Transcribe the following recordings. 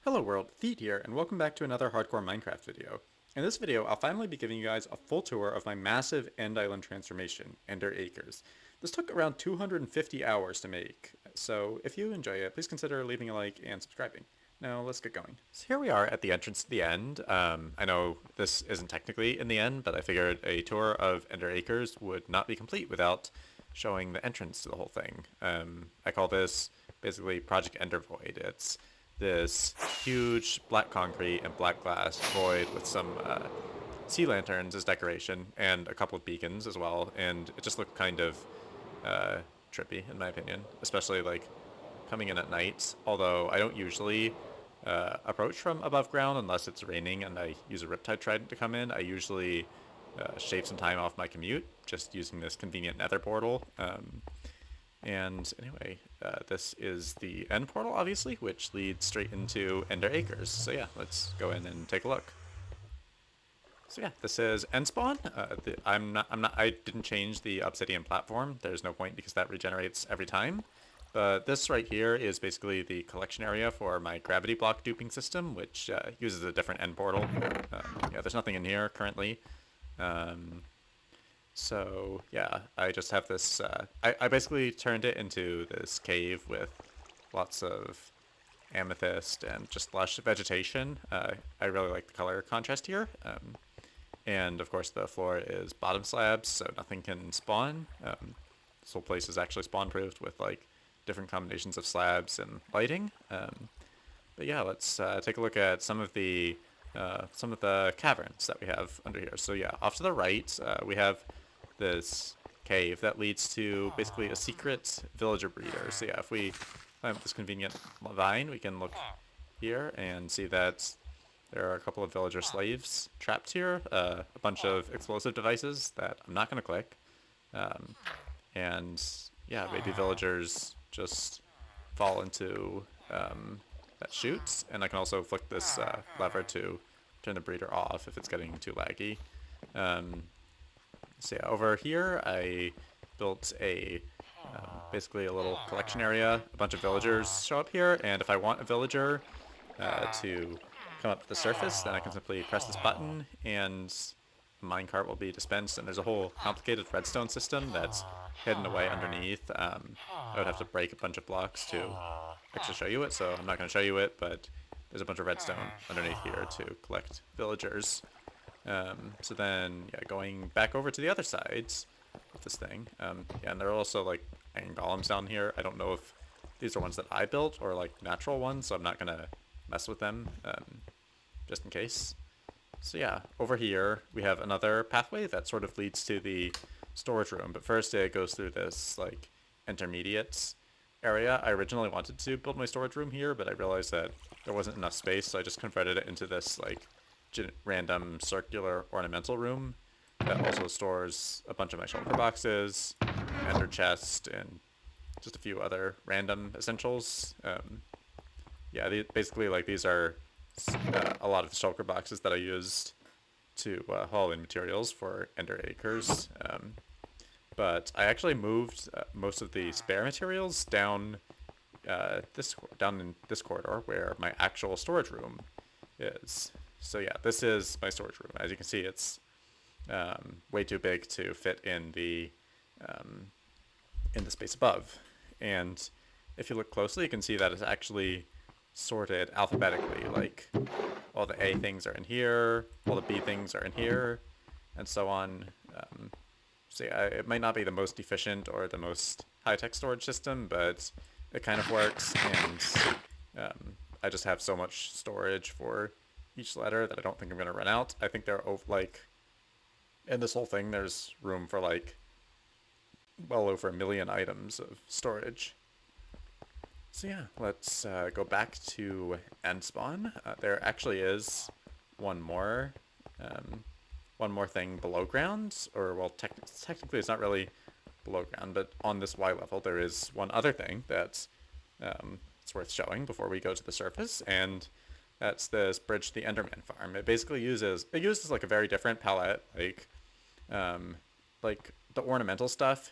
Hello world, Theet here, and welcome back to another hardcore Minecraft video. In this video, I'll finally be giving you guys a full tour of my massive End Island transformation, Ender Acres. This took around 250 hours to make, so if you enjoy it, please consider leaving a like and subscribing. Now, let's get going. So here we are at the entrance to the end. I know this isn't technically in the end, but I figured a tour of Ender Acres would not be complete without showing the entrance to the whole thing. I call this basically Project Ender Void. It's this huge black concrete and black glass void with some sea lanterns as decoration and a couple of beacons as well, and it just looked kind of trippy in my opinion, especially like coming in at night. Although I don't usually approach from above ground unless it's raining and I use a Riptide Trident to come in. I usually shave some time off my commute just using this convenient nether portal. And anyway, this is the end portal, obviously, which leads straight into Ender Acres. So yeah, let's go in and take a look. So yeah, this is end spawn. I didn't change the obsidian platform. There's no point because that regenerates every time. But this right here is basically the collection area for my gravity block duping system, which uses a different end portal. Yeah, there's nothing in here currently. So yeah, I just have this, I basically turned it into this cave with lots of amethyst and just lush vegetation. I really like the color contrast here. And of course the floor is bottom slabs, so nothing can spawn. This whole place is actually spawn proofed with like different combinations of slabs and lighting. But yeah, let's take a look at some of the caverns that we have under here. So yeah, off to the right, we have this cave that leads to basically a secret villager breeder. So yeah, if we climb up this convenient vine, we can look here and see that there are a couple of villager slaves trapped here, a bunch of explosive devices that I'm not going to click, and yeah, maybe villagers just fall into that chute, and I can also flick this lever to turn the breeder off if it's getting too laggy. So yeah, over here I built a basically a little collection area. A bunch of villagers show up here, and if I want a villager to come up to the surface, then I can simply press this button and a minecart will be dispensed, and there's a whole complicated redstone system that's hidden away underneath. I would have to break a bunch of blocks to actually show you it, so I'm not going to show you it, but there's a bunch of redstone underneath here to collect villagers. So then, yeah, going back over to the other sides of this thing, yeah, and there are also, like, iron golems down here. I don't know if these are ones that I built or, like, natural ones, so I'm not gonna mess with them, just in case. So yeah, over here, we have another pathway that sort of leads to the storage room, but first it goes through this, like, intermediate area. I originally wanted to build my storage room here, but I realized that there wasn't enough space, so I just converted it into this, like, random circular ornamental room that also stores a bunch of my shulker boxes, ender chest, and just a few other random essentials. Yeah, basically, like, these are a lot of shulker boxes that I used to haul in materials for Ender Acres. But I actually moved most of the spare materials down down in this corridor where my actual storage room is. So yeah, this is my storage room. As you can see, it's way too big to fit in the space above. And if you look closely, you can see that it's actually sorted alphabetically. Like, all the A things are in here, all the B things are in here, and so on. So yeah, it might not be the most efficient or the most high-tech storage system, but it kind of works, and I just have so much storage for each letter that I don't think I'm going to run out. I think there are, like, in this whole thing, there's room for, like, well over 1 million items of storage. So yeah, let's go back to end spawn. There actually is one more thing below ground, or, well, technically it's not really below ground, but on this Y level there is one other thing that's it's worth showing before we go to the surface, and that's this bridge to the Enderman Farm. It basically uses like a very different palette. Like the ornamental stuff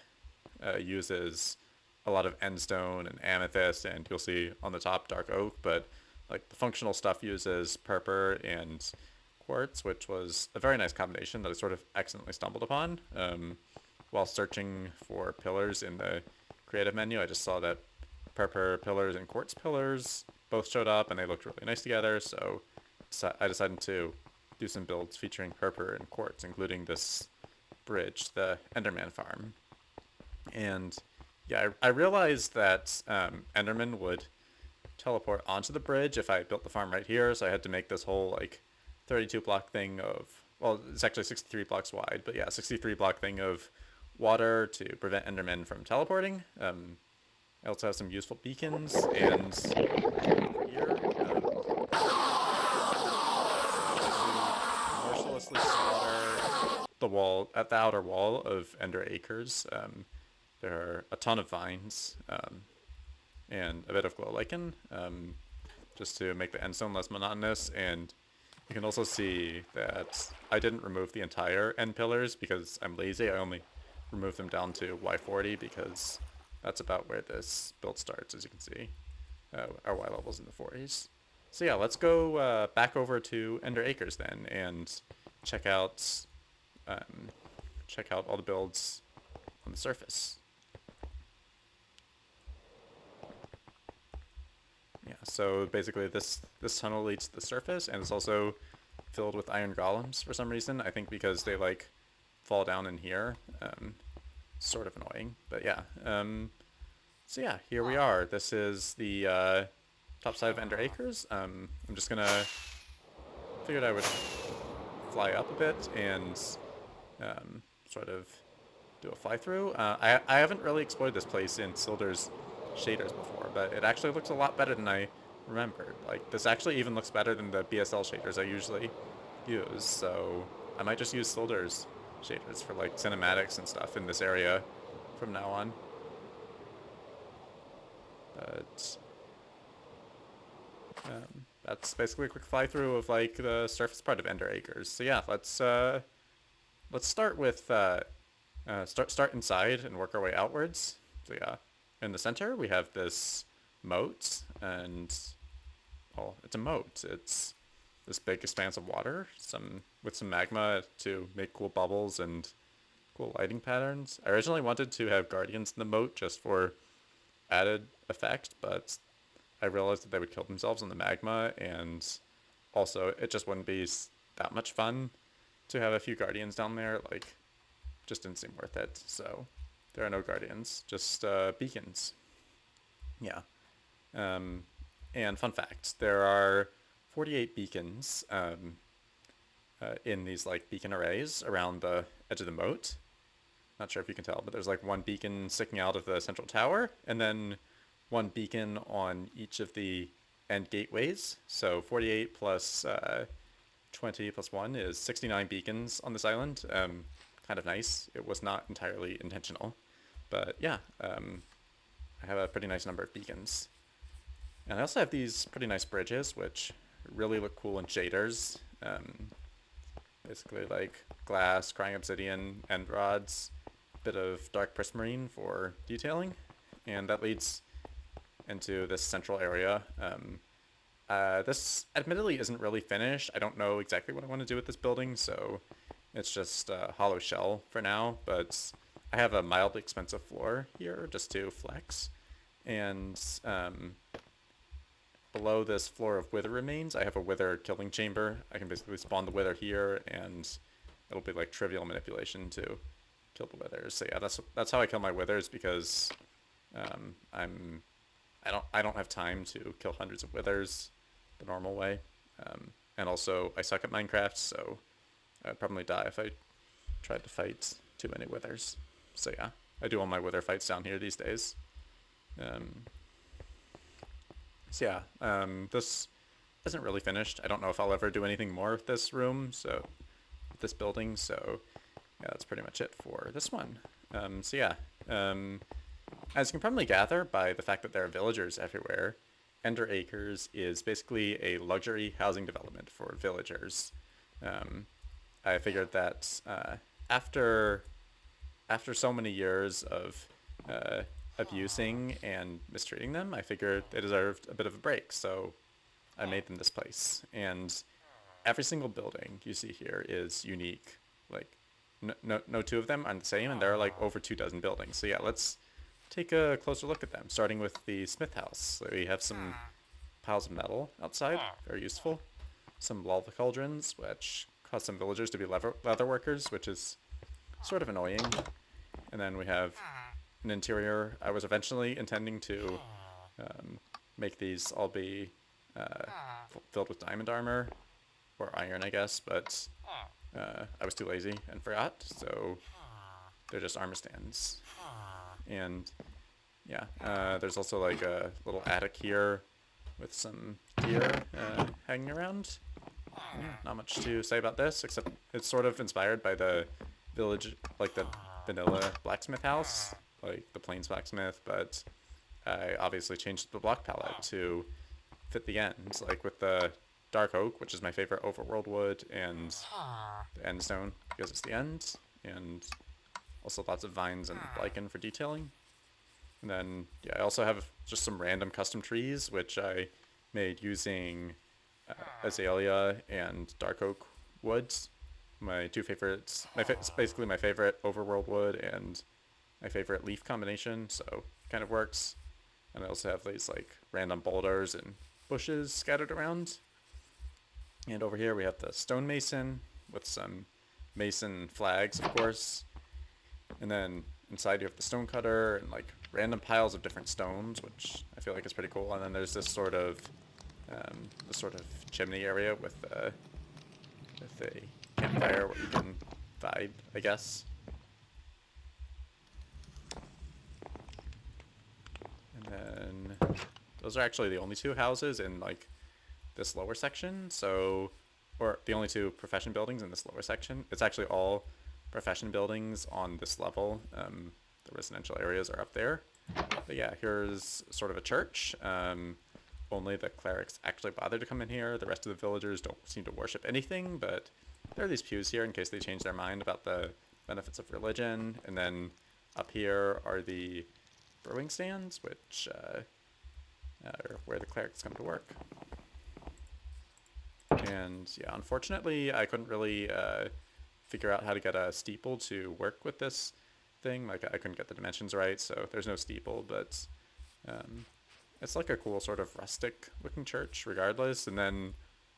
uses a lot of endstone and amethyst, and you'll see on the top dark oak, but like the functional stuff uses purple and quartz, which was a very nice combination that I sort of accidentally stumbled upon. While searching for pillars in the creative menu, I just saw that purple pillars and quartz pillars both showed up, and they looked really nice together, so I decided to do some builds featuring purple and quartz, including this bridge, the Enderman Farm. And yeah, I realized that Enderman would teleport onto the bridge if I built the farm right here, so I had to make this whole like 32 block thing of, well, it's actually 63 blocks wide, but yeah, 63 block thing of water to prevent Endermen from teleporting. I also have some useful beacons, and here, mercilessly slaughter the wall, at the outer wall of Ender Acres. There are a ton of vines, and a bit of glow lichen, just to make the end zone less monotonous. And you can also see that I didn't remove the entire end pillars because I'm lazy. I only removed them down to Y40 because that's about where this build starts, as you can see. Our Y level's in the 40s. So yeah, let's go back over to Ender Acres then and check out all the builds on the surface. Yeah, so basically this tunnel leads to the surface, and it's also filled with iron golems for some reason. I think because they like fall down in here. Sort of annoying, but yeah. So yeah, here we are. This is the top side of Ender Acres. I'm just gonna figured I would fly up a bit and sort of do a fly through. I haven't really explored this place in Sildur's shaders before, but it actually looks a lot better than I remembered. Like, this actually even looks better than the BSL shaders I usually use, so I might just use Sildur's shaders for like cinematics and stuff in this area from now on. But that's basically a quick fly through of like the surface part of Ender Acres. So yeah, let's start with start inside and work our way outwards. So yeah, in the center we have this moat, and well, it's a moat. It's this big expanse of water, with some magma to make cool bubbles and cool lighting patterns. I originally wanted to have guardians in the moat just for added effect, but I realized that they would kill themselves in the magma, and also it just wouldn't be that much fun to have a few guardians down there. Like, just didn't seem worth it. So there are no guardians, just beacons. Yeah. And fun fact, there are 48 beacons in these like beacon arrays around the edge of the moat. Not sure if you can tell, but there's like one beacon sticking out of the central tower, and then one beacon on each of the end gateways. So 48 plus 20 plus 1 is 69 beacons on this island. Kind of nice. It was not entirely intentional, but yeah, I have a pretty nice number of beacons. And I also have these pretty nice bridges, which really look cool in shaders. Basically like glass, crying obsidian, end rods, bit of dark prismarine for detailing, and that leads into this central area. This admittedly isn't really finished. I don't know exactly what I want to do with this building, so it's just a hollow shell for now, but I have a mildly expensive floor here just to flex, and below this floor of wither remains, I have a wither killing chamber. I can basically spawn the wither here, and it'll be like trivial manipulation to kill the withers. So yeah, that's how I kill my withers, because I don't have time to kill hundreds of withers the normal way, and also I suck at Minecraft, so I'd probably die if I tried to fight too many withers. So yeah, I do all my wither fights down here these days. So yeah, this isn't really finished. I don't know if I'll ever do anything more with this room, so with this building. So yeah, that's pretty much it for this one. So yeah, as you can probably gather by the fact that there are villagers everywhere, Ender Acres is basically a luxury housing development for villagers. I figured that after so many years of abusing and mistreating them, I figured they deserved a bit of a break. So I made them this place. And every single building you see here is unique. Like, no two of them are the same, and there are like over 2 dozen buildings. So yeah, let's take a closer look at them, starting with the smith house. So we have some piles of metal outside, very useful. Some lava cauldrons, which cause some villagers to be leather workers, which is sort of annoying. And then we have an interior. I was eventually intending to make these all be filled with diamond armor, or iron, I guess, but I was too lazy and forgot, so they're just armor stands. And yeah, there's also like a little attic here with some gear hanging around. Yeah, not much to say about this, except it's sort of inspired by the village, like the vanilla blacksmith house, like the plains blacksmith, but I obviously changed the block palette to fit the ends, like with the dark oak, which is my favorite overworld wood, and the end stone because it's the end, and also lots of vines and lichen for detailing. And then yeah, I also have just some random custom trees which I made using azalea and dark oak woods. My two favorites. It's basically my favorite overworld wood and my favorite leaf combination, so it kind of works. And I also have these like random boulders and bushes scattered around. And over here we have the stonemason with some mason flags, of course. And then inside you have the stonecutter and like random piles of different stones, which I feel like is pretty cool. And then there's this sort of chimney area with a campfire where you can vibe, I guess. And then those are actually the only two houses in like this lower section, so, or the only two profession buildings in this lower section. It's actually all profession buildings on this level. The residential areas are up there. But yeah, here's sort of a church. Only the clerics actually bother to come in here. The rest of the villagers don't seem to worship anything, but there are these pews here in case they change their mind about the benefits of religion. And then up here are the brewing stands, which are where the clerics come to work. And yeah, unfortunately, I couldn't really figure out how to get a steeple to work with this thing. Like, I couldn't get the dimensions right, so there's no steeple, but it's like a cool sort of rustic looking church regardless. And then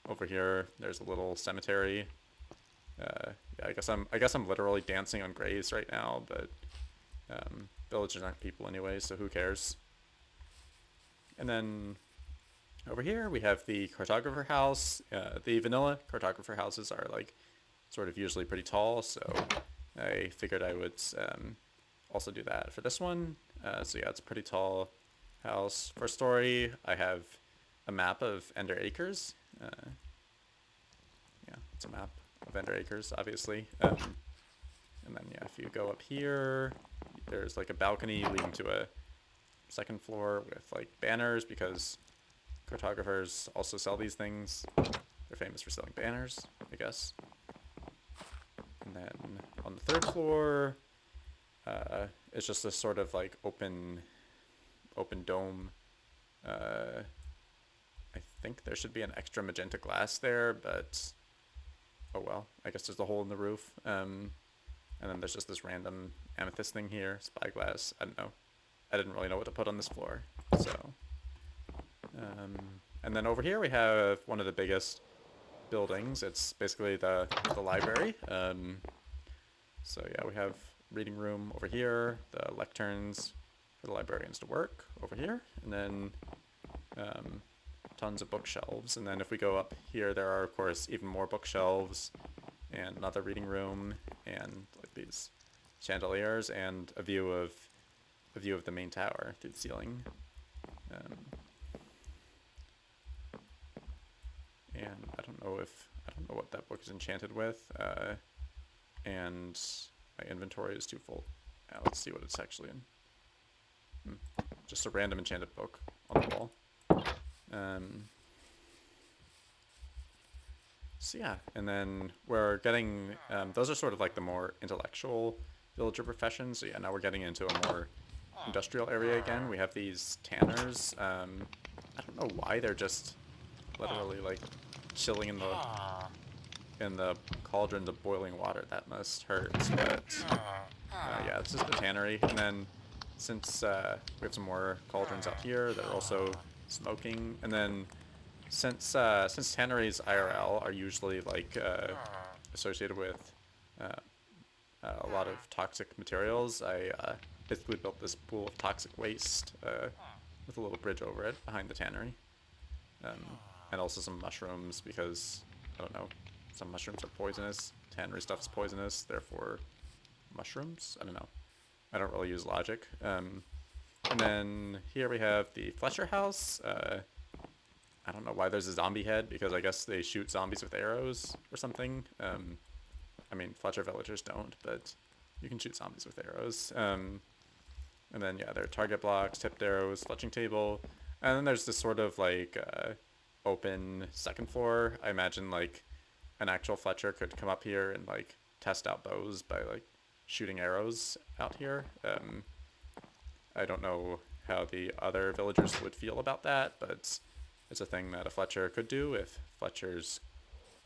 over here, there's a little cemetery. Yeah, I guess I'm literally dancing on graves right now, but villagers aren't people anyway, so who cares? And then over here we have the cartographer house. The vanilla cartographer houses are like sort of usually pretty tall, so I figured I would also do that for this one. So yeah, it's a pretty tall house. First story, I have a map of Ender Acres. Yeah, it's a map of Ender Acres, obviously. And then yeah, if you go up here, there's like a balcony leading to a second floor with like banners, because cartographers also sell these things. They're famous for selling banners, I guess. And then on the third floor, it's just this sort of like open dome. I think there should be an extra magenta glass there, but oh well, I guess there's a hole in the roof. And then there's just this random amethyst thing here, spyglass. I don't know. I didn't really know what to put on this floor, so. And then over here we have one of the biggest buildings. It's basically the library. So yeah, we have reading room over here, the lecterns for the librarians to work over here, and then tons of bookshelves. And then if we go up here, there are of course even more bookshelves and another reading room and like these chandeliers and a view of the main tower through the ceiling. And I don't know what that book is enchanted with. And my inventory is too full. Now let's see what it's actually in. Just a random enchanted book on the wall. So yeah, and then we're getting, those are sort of like the more intellectual villager professions. So yeah, now we're getting into a more industrial area again. We have these tanners. I don't know why they're just literally like chilling in the cauldrons of boiling water. That must hurt. But yeah, it's just a tannery. And then since we have some more cauldrons out here that are also smoking, and then since tanneries IRL are usually like associated with uh, a lot of toxic materials, I basically built this pool of toxic waste with a little bridge over it behind the tannery, and also some mushrooms because I don't know, some mushrooms are poisonous. Tannery stuff is poisonous, therefore mushrooms. I don't know. I don't really use logic. And then here we have the Fletcher house. I don't know why there's a zombie head, because I guess they shoot zombies with arrows or something. I mean, Fletcher villagers don't, but you can shoot zombies with arrows. And then, yeah, there are target blocks, tipped arrows, fletching table. And then there's this sort of, like, open second floor. I imagine, like, an actual Fletcher could come up here and, like, test out bows by, like, shooting arrows out here. I don't know how the other villagers would feel about that, but it's a thing that a Fletcher could do if Fletchers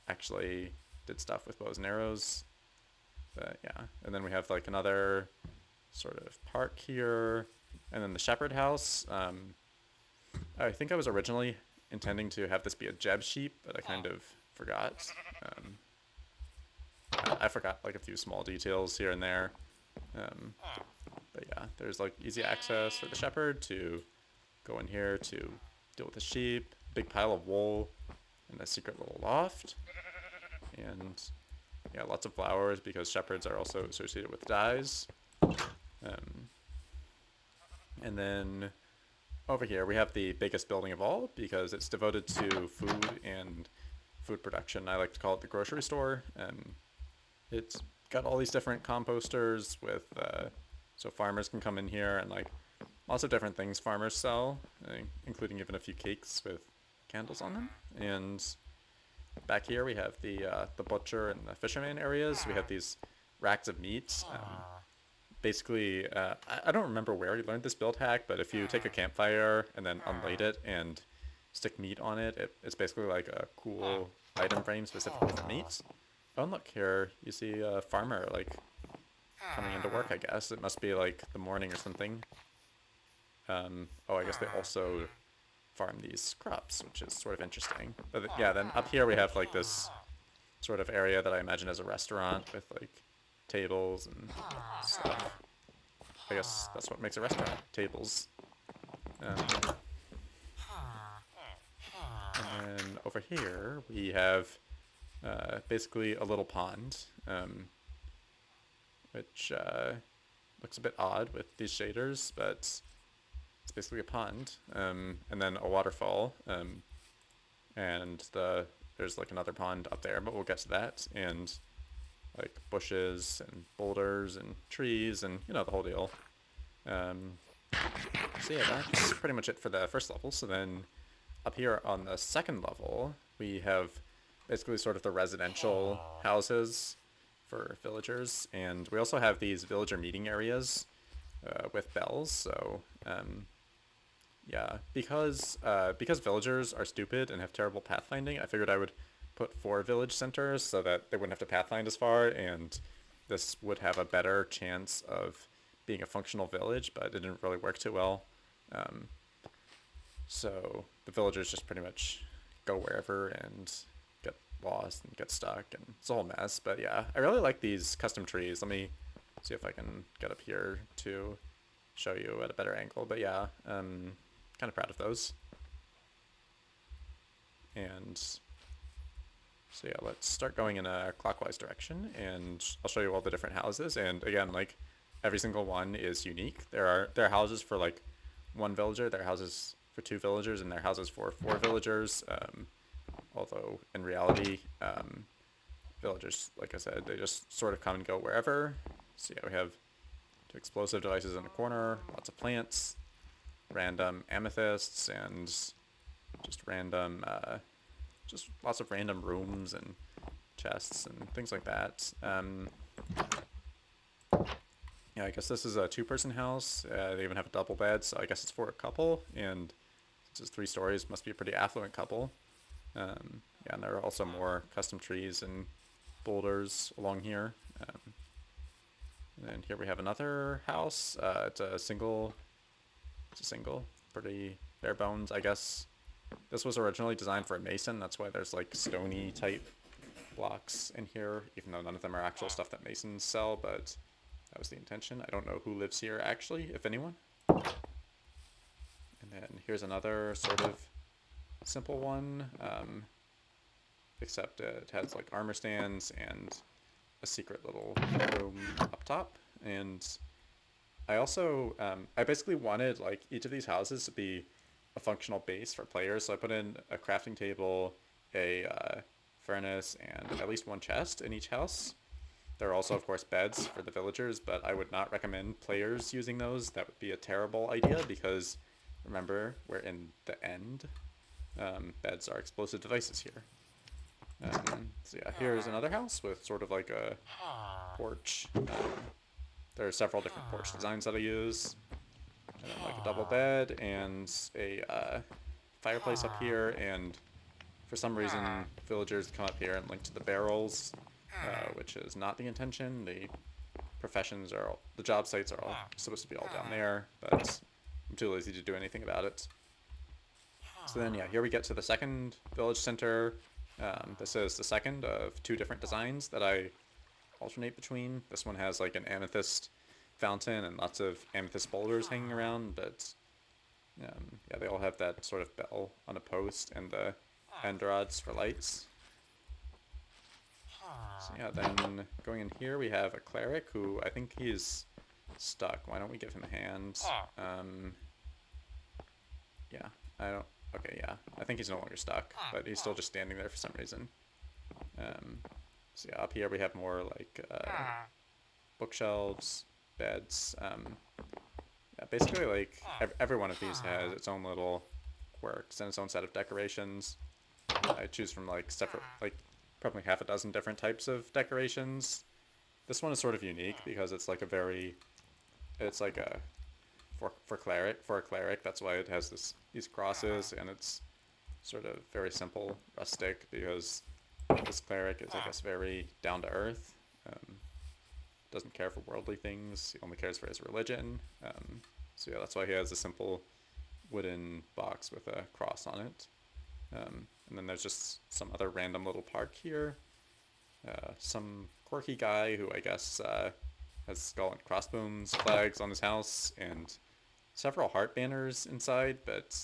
actually did stuff with bows and arrows. But yeah, and then we have like another sort of park here, and then the shepherd house. I think I was originally intending to have this be a Jeb sheep, but I kind of forgot. I forgot like a few small details here and there. But yeah, there's like easy access for the shepherd to go in here to deal with the sheep. Big pile of wool and a secret little loft. And yeah, lots of flowers because shepherds are also associated with dyes. And then over here we have the biggest building of all because it's devoted to food and food production. I like to call it the grocery store. It's got all these different composters with so farmers can come in here and like lots of different things farmers sell, including even a few cakes with candles on them. And back here we have the butcher and the fisherman areas. We have these racks of meats. Basically, I don't remember where you learned this build hack, but if you take a campfire and then unlight it and stick meat on it, it's basically like a cool item frame specifically for meats. Oh, and look here, you see a farmer like coming into work. I guess it must be like the morning or something. Oh, I guess they also farm these crops, which is sort of interesting. But yeah, then up here we have like this sort of area that I imagine as a restaurant with like tables and stuff. I guess that's what makes a restaurant, tables. And then over here we have basically a little pond, which looks a bit odd with these shaders, but it's basically a pond, and then a waterfall, and there's like another pond up there, but we'll get to that, and like bushes and boulders and trees and you know the whole deal. So yeah, that's pretty much it for the first level. So then up here on the second level we have basically sort of the residential houses for villagers, and we also have these villager meeting areas with bells. So yeah, because villagers are stupid and have terrible pathfinding, I figured I would put 4 village centers so that they wouldn't have to pathfind as far, and this would have a better chance of being a functional village, but it didn't really work too well. So the villagers just pretty much go wherever and get lost and get stuck, and it's a whole mess. But yeah, I really like these custom trees. Let me see if I can get up here to show you at a better angle. But yeah, kind of proud of those. And so yeah, let's start going in a clockwise direction, and I'll show you all the different houses. And again, like every single one is unique. There are houses for like 1 villager, there are houses for 2 villagers, and there are houses for 4 villagers. Although in reality, villagers, like I said, they just sort of come and go wherever. So yeah, we have 2 explosive devices in the corner, lots of plants, random amethysts, and just random just lots of random rooms and chests and things like that. Yeah, I guess this is a 2-person house. They even have a double bed, so I guess it's for a couple, and since it's 3 stories, must be a pretty affluent couple. Yeah, and there are also more custom trees and boulders along here. And then here we have another house. It's a single, pretty bare bones, I guess. This was originally designed for a mason. That's why there's like stony type blocks in here, even though none of them are actual stuff that masons sell, but that was the intention. I don't know who lives here actually, if anyone. And then here's another sort of simple one, except it has like armor stands and a secret little room up top. And I also, I basically wanted like each of these houses to be a functional base for players. So I put in a crafting table, a furnace, and at least one chest in each house. There are also, of course, beds for the villagers, but I would not recommend players using those. That would be a terrible idea because, remember, we're in the end. Beds are explosive devices here. So yeah, here's another house with sort of like a porch. There are several different porch designs that I use. And then like a double bed and a fireplace up here, and for some reason villagers come up here and link to the barrels, which is not the intention. The job sites are all supposed to be all down there, but I'm too lazy to do anything about it. So then yeah, here we get to the second village center. This is the second of two different designs that I alternate between. This one has like an amethyst fountain and lots of amethyst boulders hanging around, but yeah, they all have that sort of bell on a post and the end rods for lights. So yeah, then going in here we have a cleric who I think he's stuck. Why don't we give him a hand? Yeah, okay, yeah, I think he's no longer stuck, but he's still just standing there for some reason. So yeah, up here we have more like bookshelves, beds. Yeah, basically like every one of these has its own little quirks and its own set of decorations. I choose from like separate, like probably half a dozen different types of decorations. This one is sort of unique because it's like it's like a for a cleric. That's why it has these crosses, and it's sort of very simple, rustic, because this cleric is, I guess, very down to earth. Doesn't care for worldly things. He only cares for his religion. So yeah, that's why he has a simple wooden box with a cross on it. And then there's just some other random little park here. Some quirky guy who I guess has skull and crossbones flags on his house and several heart banners inside, but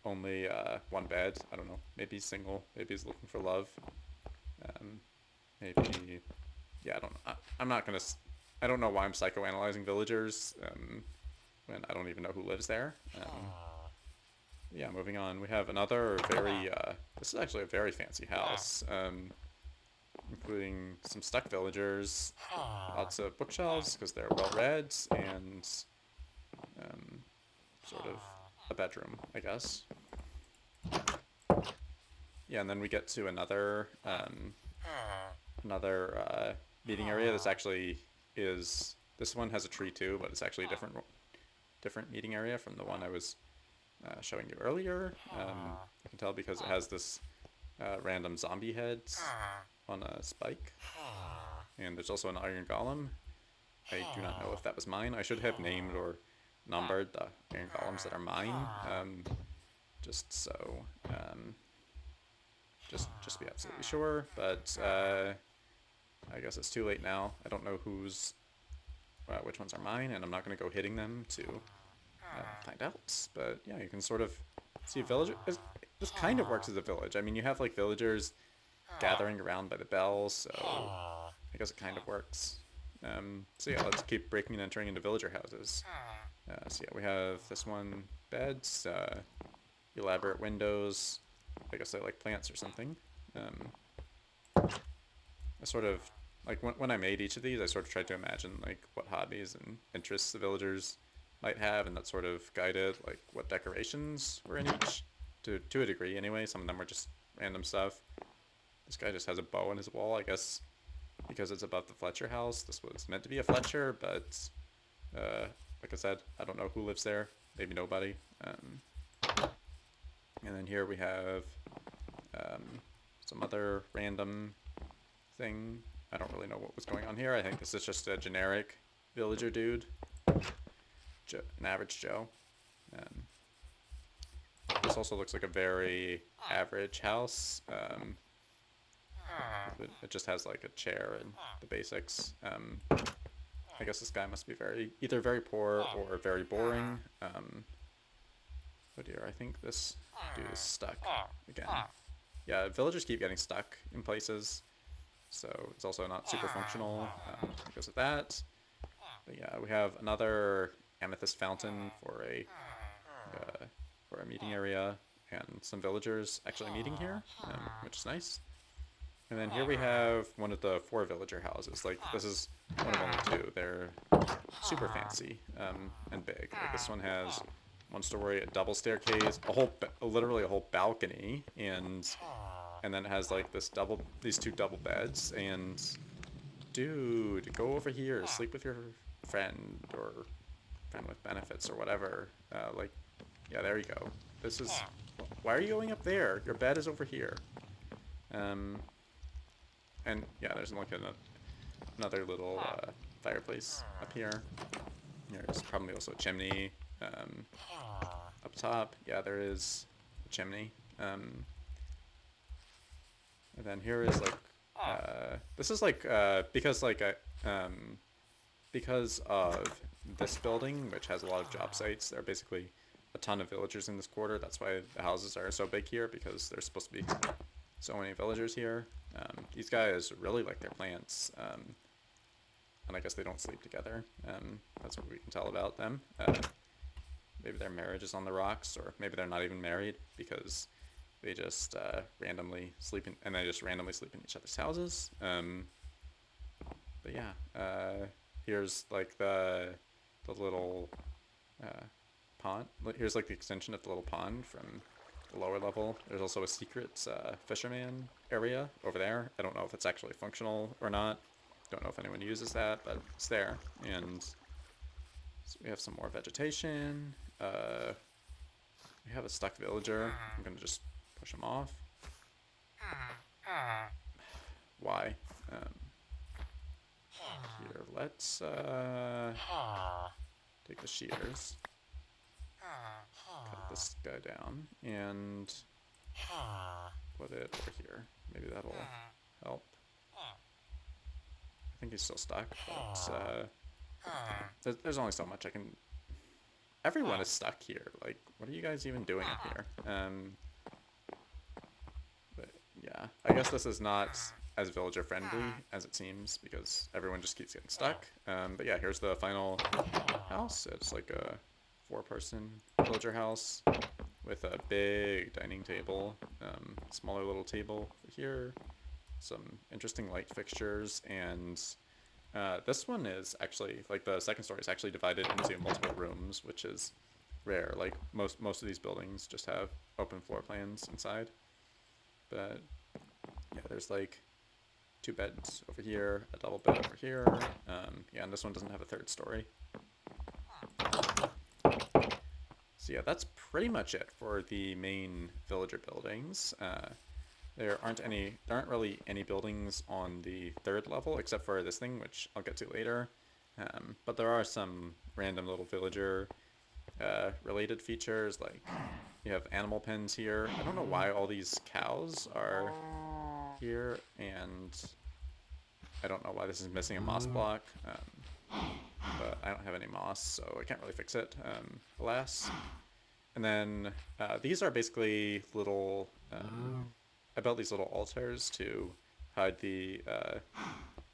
only one bed. I don't know. Maybe he's single. Maybe he's looking for love. Maybe, yeah, I don't know. I'm not gonna. I don't know why I'm psychoanalyzing villagers when I don't even know who lives there. Yeah, moving on. We have another very. This is actually a very fancy house, including some stuck villagers, lots of bookshelves because they're well read, and sort of a bedroom, I guess. Yeah, and then we get to another meeting area. This actually is. This one has a tree too, but it's actually a different meeting area from the one I was showing you earlier. You can tell because it has this random zombie head on a spike, and there's also an iron golem. I do not know if that was mine. I should have named or numbered the iron golems that are mine, just so just to be absolutely sure. But I guess it's too late now. I don't know which ones are mine, and I'm not going to go hitting them to find out. But yeah, you can sort of see a village. This kind of works as a village. I mean, you have like villagers gathering around by the bell, so I guess it kind of works. So yeah, let's keep breaking and entering into villager houses. So yeah, we have this one, beds, elaborate windows. I guess they like plants or something. I sort of, like when I made each of these, I sort of tried to imagine like what hobbies and interests the villagers might have, and that sort of guided like what decorations were in each, to a degree anyway. Some of them were just random stuff. This guy just has a bow on his wall, I guess, because it's above the Fletcher house. This was meant to be a Fletcher, but like I said, I don't know who lives there. Maybe nobody. And then here we have some other random thing. I don't really know what was going on here. I think this is just a generic villager dude. An average Joe. This also looks like a very average house. It just has like a chair and the basics. I guess this guy must be either very poor or very boring. Oh dear, I think this dude is stuck again. Yeah, villagers keep getting stuck in places, so it's also not super functional because of that. But yeah, we have another amethyst fountain for a meeting area, and some villagers actually meeting here, which is nice. And then here we have one of the 4 villager houses. Like, this is one of only 2. They're super fancy and big. Like, this one has 1 story, a double staircase, literally a whole balcony, and then it has like these 2 double beds. And dude, go over here, sleep with your friend or friend with benefits or whatever. Like, yeah, there you go. Why are you going up there? Your bed is over here. And yeah, there's like another little fireplace up here. There's probably also a chimney up top. Yeah, there is a chimney. And then here is like this is like because of this building, which has a lot of job sites. There are basically a ton of villagers in this quarter. That's why the houses are so big here, because there's supposed to be so many villagers here. These guys really like their plants, and I guess they don't sleep together. That's what we can tell about them. Maybe their marriage is on the rocks, or maybe they're not even married because they just randomly sleep in each other's houses. But yeah, here's like the little pond. Here's like the extension of the little pond from the lower level. There's also a secret fisherman area over there. I don't know if it's actually functional or not. Don't know if anyone uses that, but it's there. And so we have some more vegetation. We have a stuck villager. I'm gonna just push him off. Why? Here, let's take the shears. Cut this guy down and put it over here. Maybe that'll help. I think he's still stuck, but there's only so much I can... Everyone is stuck here. Like, what are you guys even doing up here? But yeah, I guess this is not as villager friendly as it seems, because everyone just keeps getting stuck. But yeah, here's the final house. It's like a 4-person villager house with a big dining table, smaller little table here, some interesting light fixtures, and this one is actually, like, the second story is actually divided into multiple rooms, which is rare. Like, most of these buildings just have open floor plans inside. But yeah, there's like 2 beds over here, a double bed over here. Yeah, and this one doesn't have a 3rd story. So yeah, that's pretty much it for the main villager buildings. There aren't really any buildings on the 3rd level except for this thing, which I'll get to later. But there are some random little villager related features, like you have animal pens here. I don't know why all these cows are here, and I don't know why this is missing a moss block. But I don't have any moss, so I can't really fix it, alas. And then these are basically little... I built these little altars to hide the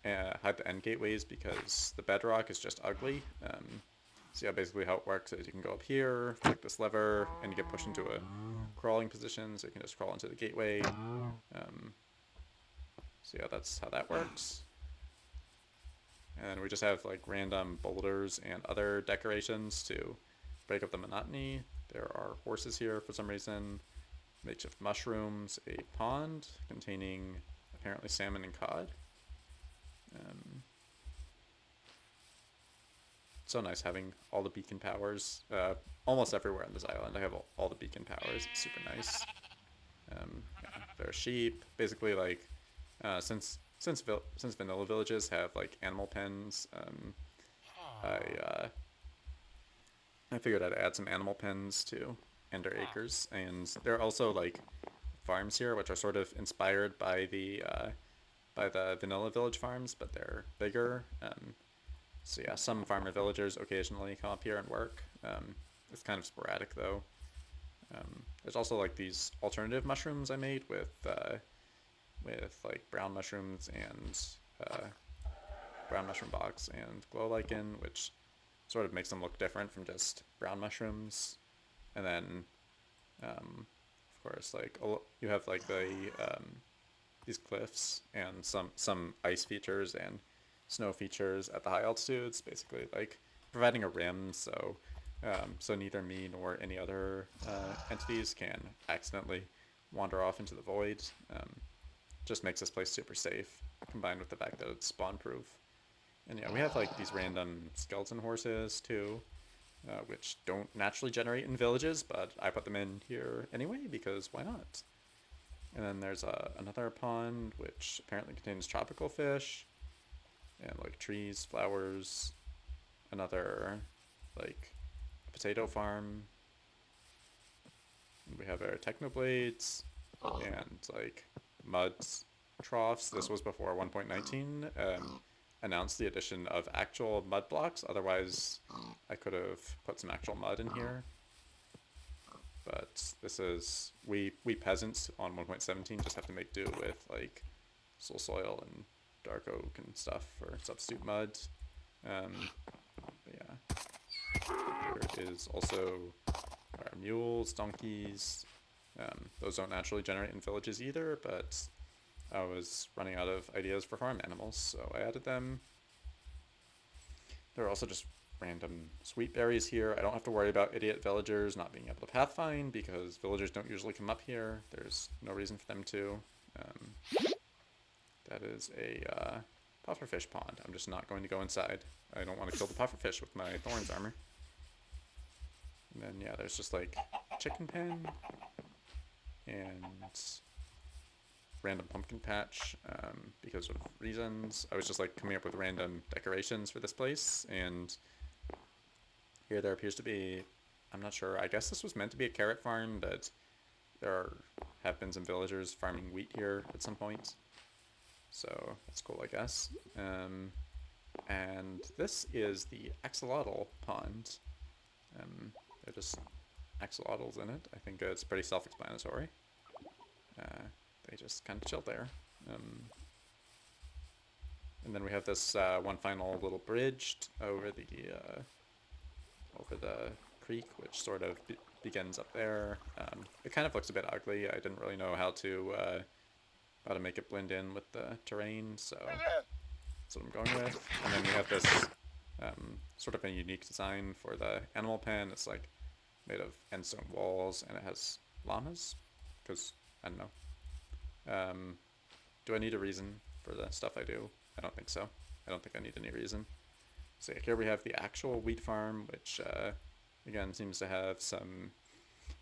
end gateways, because the bedrock is just ugly. So yeah, basically how it works is you can go up here, click this lever, and you get pushed into a crawling position, so you can just crawl into the gateway. So yeah, that's how that works. And we just have like random boulders and other decorations to break up the monotony. There are horses here for some reason, makeshift mushrooms, a pond containing apparently salmon and cod. So nice having all the beacon powers almost everywhere on this island. I have all the beacon powers. It's super nice. Yeah. There are sheep. Basically, like, since vanilla villages have like animal pens, I I figured I'd add some animal pens to Ender Acres, and there are also like farms here which are sort of inspired by the vanilla village farms, but they're bigger. So yeah, some farmer villagers occasionally come up here and work. It's kind of sporadic though. There's also like these alternative mushrooms I made with like brown mushrooms and brown mushroom box and glow lichen, which sort of makes them look different from just brown mushrooms. And then, of course, like you have like these cliffs and some ice features and snow features at the high altitudes, basically like providing a rim so neither me nor any other entities can accidentally wander off into the void. Just makes this place super safe, combined with the fact that it's spawn proof. And yeah, we have like these random skeleton horses too, which don't naturally generate in villages, but I put them in here anyway because why not? And then there's another pond which apparently contains tropical fish and like trees, flowers, another like potato farm. And we have our technoblades and like mud troughs. This was before 1.19 announced the addition of actual mud blocks. Otherwise, I could have put some actual mud in here. But this is we peasants on 1.17 just have to make do with like soul soil and dark oak and stuff for substitute mud. Yeah, there is also our mules, donkeys. Those don't naturally generate in villages either, but I was running out of ideas for farm animals, so I added them. There are also just random sweet berries here. I don't have to worry about idiot villagers not being able to pathfind because villagers don't usually come up here. There's no reason for them to. That is a pufferfish pond. I'm just not going to go inside. I don't want to kill the pufferfish with my thorns armor. And then yeah, there's just like chicken pen and random pumpkin patch because of reasons. I was just like coming up with random decorations for this place, and here there appears to be, I'm not sure, I guess this was meant to be a carrot farm, but have been some villagers farming wheat here at some point, so that's cool, I guess. And this is the axolotl pond. They're just axolotls in it. I think it's pretty self-explanatory. They just kind of chill there. And then we have this one final little bridge over the creek, which sort of begins up there. It kind of looks a bit ugly. I didn't really know how to make it blend in with the terrain, so that's what I'm going with. And then we have this sort of a unique design for the animal pen. It's like made of endstone walls, and it has llamas, because I don't know. Do I need a reason for the stuff I do? I don't think so. I don't think I need any reason. So here we have the actual wheat farm, which again seems to have some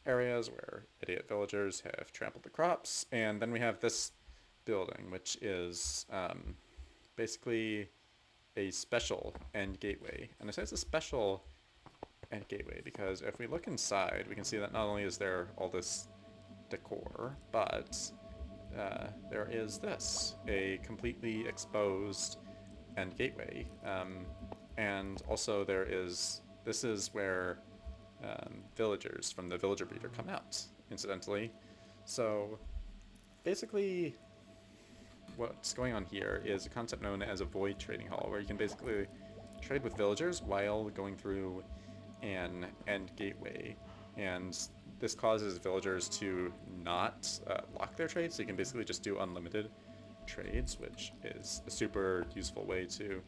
areas where idiot villagers have trampled the crops. And then we have this building, which is basically a special end gateway. And I say it's a special end gateway because if we look inside, we can see that not only is there all this decor, but there is this, a completely exposed end gateway. And also this is where villagers from the villager breeder come out, incidentally. So basically what's going on here is a concept known as a void trading hall, where you can basically trade with villagers while going through an end gateway. And this causes villagers to not lock their trades, so you can basically just do unlimited trades, which is a super useful way to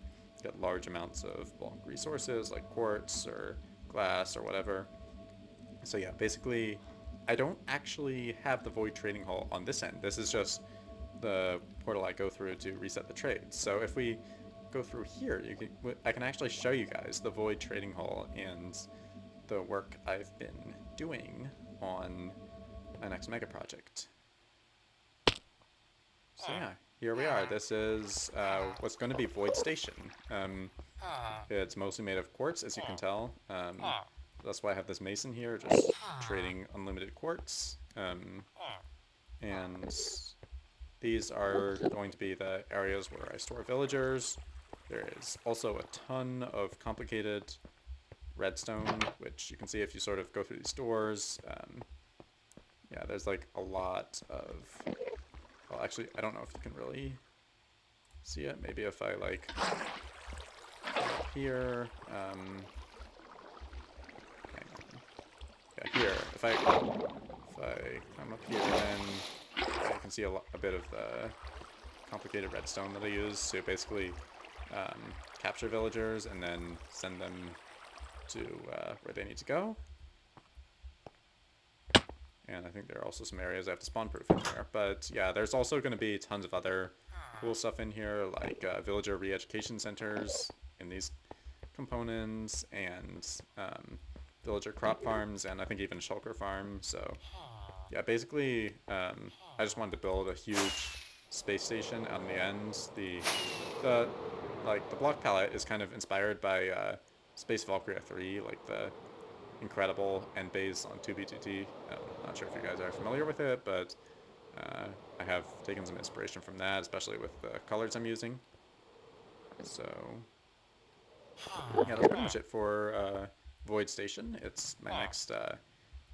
get large amounts of bulk resources like quartz or glass or whatever. So yeah, basically I don't actually have the void trading hall on this end. This is just the portal I go through to reset the trades. So if we go through here, I can actually show you guys the void trading hall and the work I've been doing on my next mega project. So yeah, here we are. This is what's going to be Void Station. It's mostly made of quartz, as you can tell. That's why I have this mason here, just trading unlimited quartz. And these are going to be the areas where I store villagers. There is also a ton of complicated redstone, which you can see if you sort of go through these doors. Yeah, there's like a lot of... Well, actually, I don't know if you can really see it. Maybe if I like here, yeah, here. If I come up here, then I can see a bit of the complicated redstone that I use to basically capture villagers and then send them to where they need to go. And I think there are also some areas I have to spawn-proof in here. But yeah, there's also going to be tons of other cool stuff in here, like villager re-education centers in these components, and villager crop farms, and I think even shulker farm. So yeah, basically, I just wanted to build a huge space station out in the end. The block palette is kind of inspired by Space Valkyria 3, like the incredible end base on 2B2T. Not sure if you guys are familiar with it, but I have taken some inspiration from that, especially with the colors I'm using. So yeah, that's pretty much it for Void Station. It's my next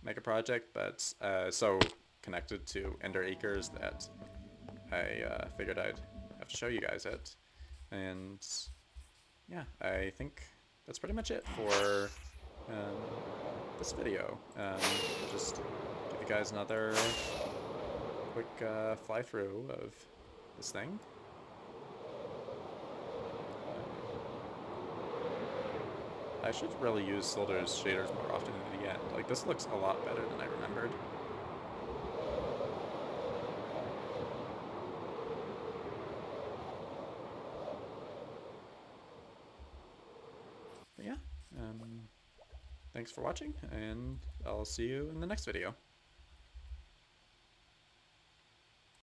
mega project, but so connected to Ender Acres that I figured I'd have to show you guys it. And yeah, I think that's pretty much it for this video. Just give you guys another quick fly through of this thing. I should really use Sildur's shaders more often in the end. Like, this looks a lot better than I remembered. But yeah, thanks for watching, and I'll see you in the next video.